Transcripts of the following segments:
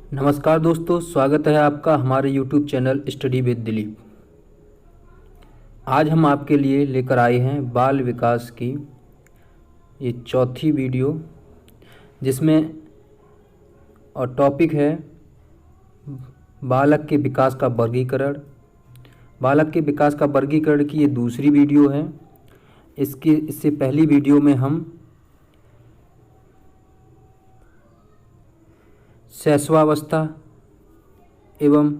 नमस्कार दोस्तों, स्वागत है आपका हमारे YouTube channel study with Dilip. आज हम आपके लिए लेकर आए हैं बाल विकास की ये चौथी वीडियो, जिसमें और टॉपिक है बालक के विकास का वर्गीकरण। बालक के विकास का वर्गीकरण की ये दूसरी वीडियो है। इससे पहली वीडियो में हम शैशवावस्था एवं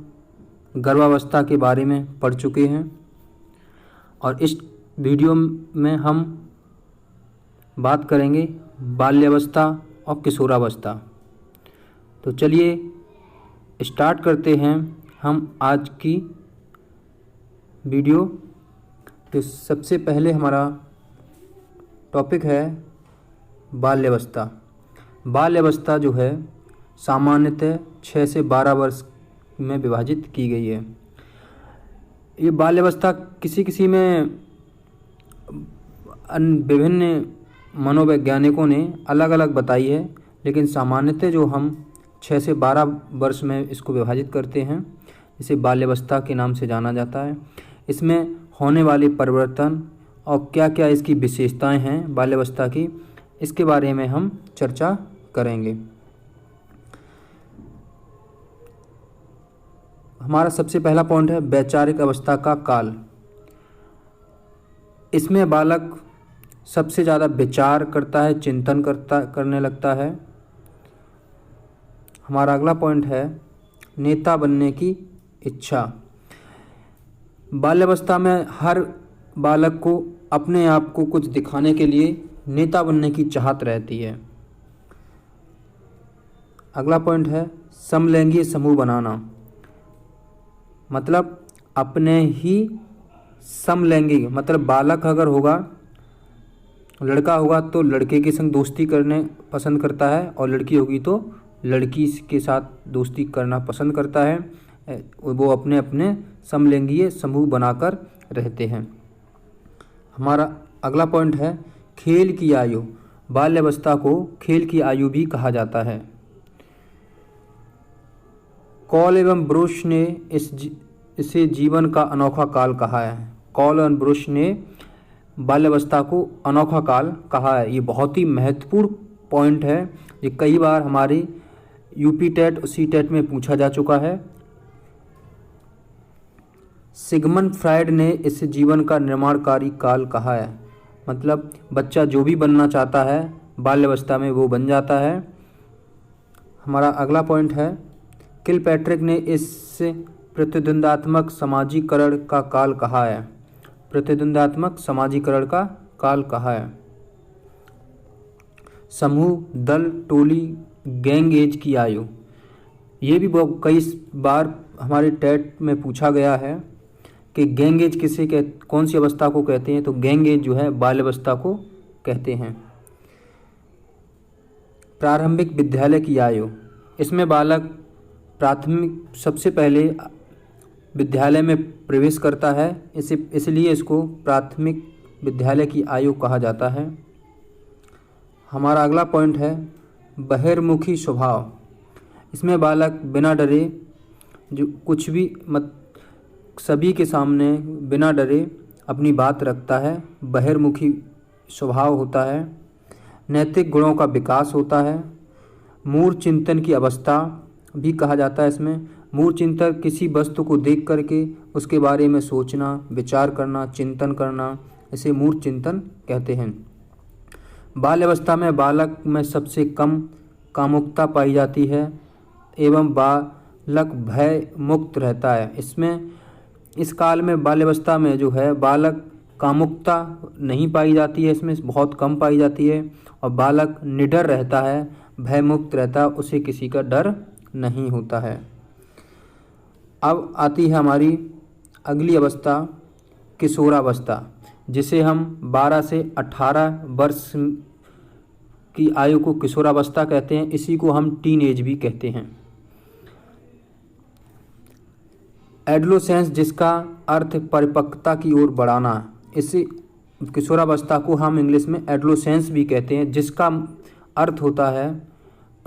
गर्भावस्था के बारे में पढ़ चुके हैं और इस वीडियो में हम बात करेंगे बाल्यावस्था और किशोरावस्था। तो चलिए स्टार्ट करते हैं हम आज की वीडियो। तो सबसे पहले हमारा टॉपिक है बाल्यावस्था। बाल्यावस्था जो है सामान्यतः 6 से 12 वर्ष में विभाजित की गई है। ये बाल्यावस्था किसी में विभिन्न मनोवैज्ञानिकों ने अलग अलग बताई है, लेकिन सामान्यतः जो हम 6 से 12 वर्ष में इसको विभाजित करते हैं, इसे बाल्यावस्था के नाम से जाना जाता है। इसमें होने वाले परिवर्तन और क्या क्या इसकी विशेषताएं हैं बाल्यावस्था की, इसके बारे में हम चर्चा करेंगे। हमारा सबसे पहला पॉइंट है वैचारिक अवस्था का काल। इसमें बालक सबसे ज़्यादा विचार करता है, चिंतन करने लगता है। हमारा अगला पॉइंट है नेता बनने की इच्छा। बाल्यावस्था में हर बालक को अपने आप को कुछ दिखाने के लिए नेता बनने की चाहत रहती है। अगला पॉइंट है समलैंगिक समूह बनाना, मतलब अपने ही समलैंगिक, मतलब बालक अगर होगा, लड़का होगा तो लड़के के संग दोस्ती करने पसंद करता है और लड़की होगी तो लड़की के साथ दोस्ती करना पसंद करता है। वो अपने अपने समलैंगिक समूह बनाकर रहते हैं। हमारा अगला पॉइंट है खेल की आयु। बाल्यावस्था को खेल की आयु भी कहा जाता है। कॉल एवं ब्रुश ने इसे जीवन का अनोखा काल कहा है। कॉल एवं ब्रुश ने बाल्यावस्था को अनोखा काल कहा है। ये बहुत ही महत्वपूर्ण पॉइंट है। ये कई बार हमारी यूपी टेट और सी टेट में पूछा जा चुका है। सिगमंड फ्रायड ने इसे जीवन का निर्माणकारी काल कहा है। मतलब बच्चा जो भी बनना चाहता है बाल्यावस्था में वो बन जाता है। हमारा अगला पॉइंट है किलपैट्रिक ने इस प्रतिद्वंदात्मक समाजीकरण का काल कहा है। प्रतिद्वंदात्मक समाजीकरण का काल कहा है। समूह, दल, टोली, गैंग एज की आयु। ये भी बहुत कई बार हमारे टेट में पूछा गया है कि गैंग एज कौन सी अवस्था को कहते हैं। तो गैंग एज जो है बाल्यावस्था को कहते हैं। प्रारंभिक विद्यालय की आयु। इसमें बालक प्राथमिक सबसे पहले विद्यालय में प्रवेश करता है, इसलिए इसको प्राथमिक विद्यालय की आयु कहा जाता है। हमारा अगला पॉइंट है बहिर्मुखी स्वभाव। इसमें बालक बिना डरे जो कुछ भी सभी के सामने बिना डरे अपनी बात रखता है, बहिर्मुखी स्वभाव होता है। नैतिक गुणों का विकास होता है। मूढ़ चिंतन की अवस्था भी कहा जाता है। इसमें मूढ़ चिंतन किसी वस्तु को देख करके उसके बारे में सोचना, विचार करना, चिंतन करना, इसे मूढ़ चिंतन कहते हैं। बाल्यावस्था में बालक में सबसे कम कामुकता पाई जाती है एवं बालक भय मुक्त रहता है। इस काल में बाल्यावस्था में जो है बालक कामुकता नहीं पाई जाती है, इसमें बहुत कम पाई जाती है और बालक निडर रहता है, भय मुक्त रहता है, उसे किसी का डर नहीं होता है। अब आती है हमारी अगली अवस्था किशोरावस्था, जिसे हम 12 से 18 वर्ष की आयु को किशोरावस्था कहते हैं। इसी को हम टीन एज भी कहते हैं। एडोलेसेंस, जिसका अर्थ परिपक्वता की ओर बढ़ाना, इसी किशोरावस्था को हम इंग्लिश में एडोलेसेंस भी कहते हैं, जिसका अर्थ होता है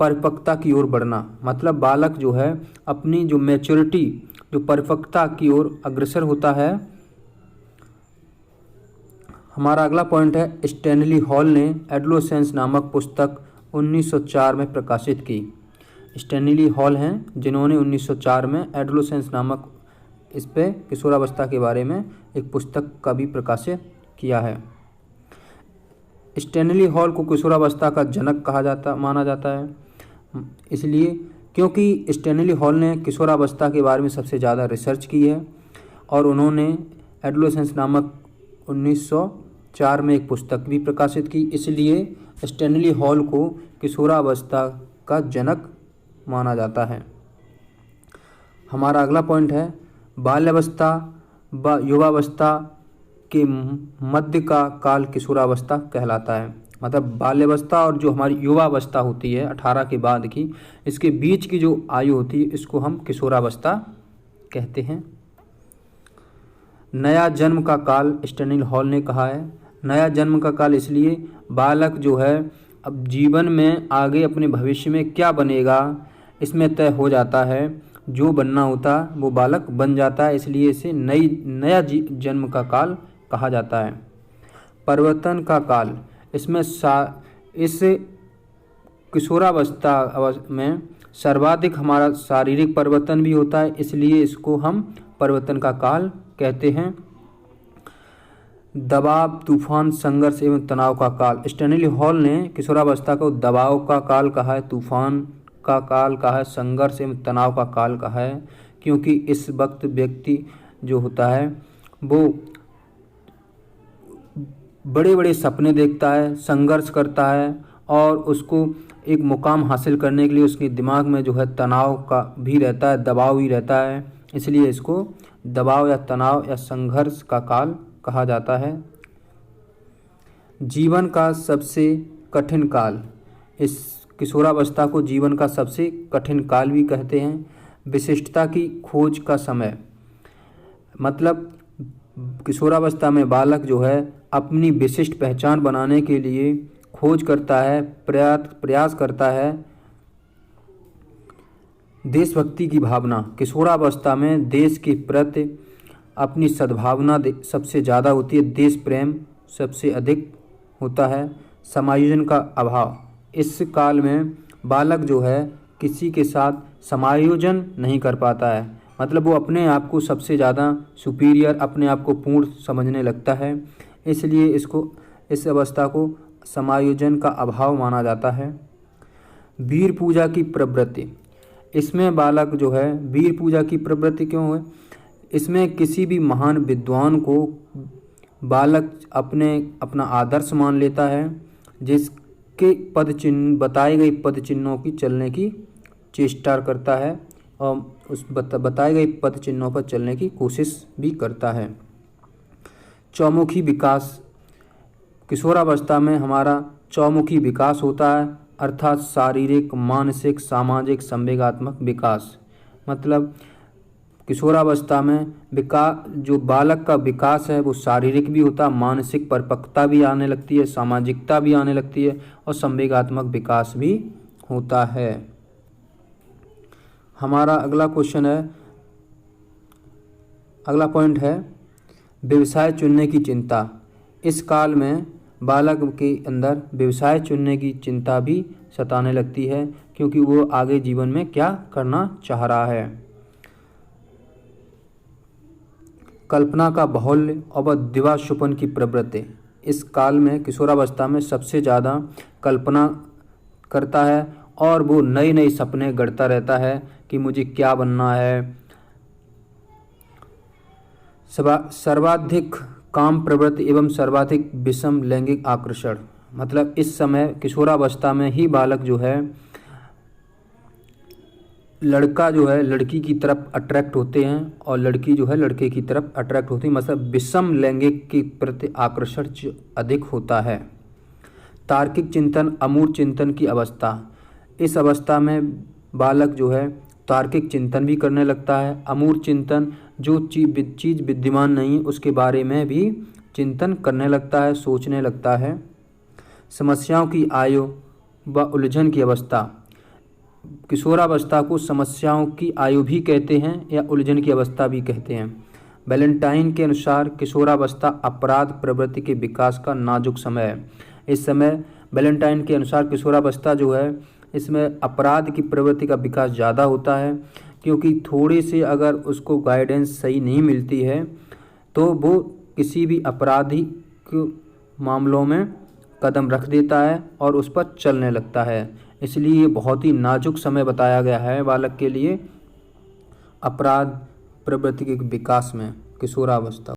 परिपक्वता की ओर बढ़ना, मतलब बालक जो है अपनी जो मैच्योरिटी, जो परिपक्वता की ओर अग्रसर होता है। हमारा अगला पॉइंट है, स्टैनली हॉल ने एडोलेसेंस नामक पुस्तक 1904 में प्रकाशित की। स्टैनली हॉल हैं जिन्होंने 1904 में एडोलेसेंस नामक इस पे किशोरावस्था के बारे में एक पुस्तक का भी प्रकाशित किया है। स्टैनली हॉल को किशोरावस्था का जनक माना जाता है, इसलिए क्योंकि स्टैनली हॉल ने किशोरावस्था के बारे में सबसे ज़्यादा रिसर्च की है और उन्होंने एडोलेसेंस नामक 1904 में एक पुस्तक भी प्रकाशित की, इसलिए स्टैनली हॉल को किशोरावस्था का जनक माना जाता है। हमारा अगला पॉइंट है, बाल्यावस्था व युवावस्था के मध्य का काल किशोरावस्था कहलाता है। मतलब बाल्यावस्था और जो हमारी युवावस्था होती है 18 के बाद की, इसके बीच की जो आयु होती है इसको हम किशोरावस्था कहते हैं। नया जन्म का काल स्टैनली हॉल ने कहा है। नया जन्म का काल इसलिए बालक जो है अब जीवन में आगे अपने भविष्य में क्या बनेगा इसमें तय हो जाता है, जो बनना होता वो बालक बन जाता है, इसलिए इसे नया जन्म का काल कहा जाता है। परिवर्तन का काल, इसमें इस किशोरावस्था में सर्वाधिक हमारा शारीरिक परिवर्तन भी होता है, इसलिए इसको हम परिवर्तन का काल कहते हैं। दबाव, तूफान, संघर्ष एवं तनाव का काल, स्टैनली हॉल ने किशोरावस्था को दबाव का काल कहा है, तूफान का काल कहा है, संघर्ष एवं तनाव का काल कहा है, क्योंकि इस वक्त व्यक्ति जो होता है वो बड़े बड़े सपने देखता है, संघर्ष करता है और उसको एक मुकाम हासिल करने के लिए उसके दिमाग में जो है तनाव का भी रहता है, दबाव ही रहता है, इसलिए इसको दबाव या तनाव या संघर्ष का काल कहा जाता है। जीवन का सबसे कठिन काल, इस किशोरावस्था को जीवन का सबसे कठिन काल भी कहते हैं। विशिष्टता की खोज का समय, मतलब किशोरावस्था में बालक जो है अपनी विशिष्ट पहचान बनाने के लिए खोज करता है, प्रयास करता है। देशभक्ति की भावना, किशोरावस्था में देश के प्रति अपनी सद्भावना सबसे ज़्यादा होती है, देश प्रेम सबसे अधिक होता है। समायोजन का अभाव, इस काल में बालक जो है किसी के साथ समायोजन नहीं कर पाता है, मतलब वो अपने आप को सबसे ज़्यादा सुपीरियर, अपने आप को पूर्ण समझने लगता है, इसलिए इस अवस्था को समायोजन का अभाव माना जाता है। वीर पूजा की प्रवृत्ति, इसमें बालक जो है वीर पूजा की प्रवृत्ति क्यों है, इसमें किसी भी महान विद्वान को बालक अपना आदर्श मान लेता है, जिसके बताए गए पद चिन्हों की चलने की चेष्टा करता है और उस बताए गए पद चिन्हों पर चलने की कोशिश भी करता है। चौमुखी विकास, किशोरावस्था में हमारा चौमुखी विकास होता है, अर्थात शारीरिक, मानसिक, सामाजिक, संवेगात्मक विकास। मतलब किशोरावस्था में जो बालक का विकास है वो शारीरिक भी होता है, मानसिक परिपक्वता भी आने लगती है, सामाजिकता भी आने लगती है और संवेगात्मक विकास भी होता है। हमारा अगला पॉइंट है व्यवसाय चुनने की चिंता। इस काल में बालक के अंदर व्यवसाय चुनने की चिंता भी सताने लगती है, क्योंकि वो आगे जीवन में क्या करना चाह रहा है। कल्पना का बाहुल्य और दिवास्वप्न की प्रवृत्ति, इस काल में किशोरावस्था में सबसे ज़्यादा कल्पना करता है और वो नए नए सपने गढ़ता रहता है कि मुझे क्या बनना है। सर्वाधिक काम प्रवृत्ति एवं सर्वाधिक विषम लैंगिक आकर्षण, मतलब इस समय किशोरावस्था में ही बालक जो है लड़का जो है लड़की की तरफ अट्रैक्ट होते हैं और लड़की जो है लड़के की तरफ अट्रैक्ट होती है, मतलब विषम लैंगिक के प्रति आकर्षण अधिक होता है। तार्किक चिंतन, अमूर्त चिंतन की अवस्था, इस अवस्था में बालक जो है तार्किक चिंतन भी करने लगता है, अमूर्त चिंतन, जो चीज़ विद्यमान नहीं उसके बारे में भी चिंतन करने लगता है, सोचने लगता है। समस्याओं की आयु व उलझन की अवस्था, किशोरावस्था को समस्याओं की आयु भी कहते हैं या उलझन की अवस्था भी कहते हैं। वैलेंटाइन के अनुसार किशोरावस्था अपराध प्रवृत्ति के विकास का नाजुक समय है। इस समय वैलेंटाइन के अनुसार किशोरावस्था जो है इसमें अपराध की प्रवृत्ति का विकास ज़्यादा होता है, क्योंकि थोड़ी सी अगर उसको गाइडेंस सही नहीं मिलती है तो वो किसी भी आपराधिक मामलों में कदम रख देता है और उस पर चलने लगता है। इसलिए ये बहुत ही नाजुक समय बताया गया है बालक के लिए अपराध प्रवृत्ति के विकास में किशोरावस्था।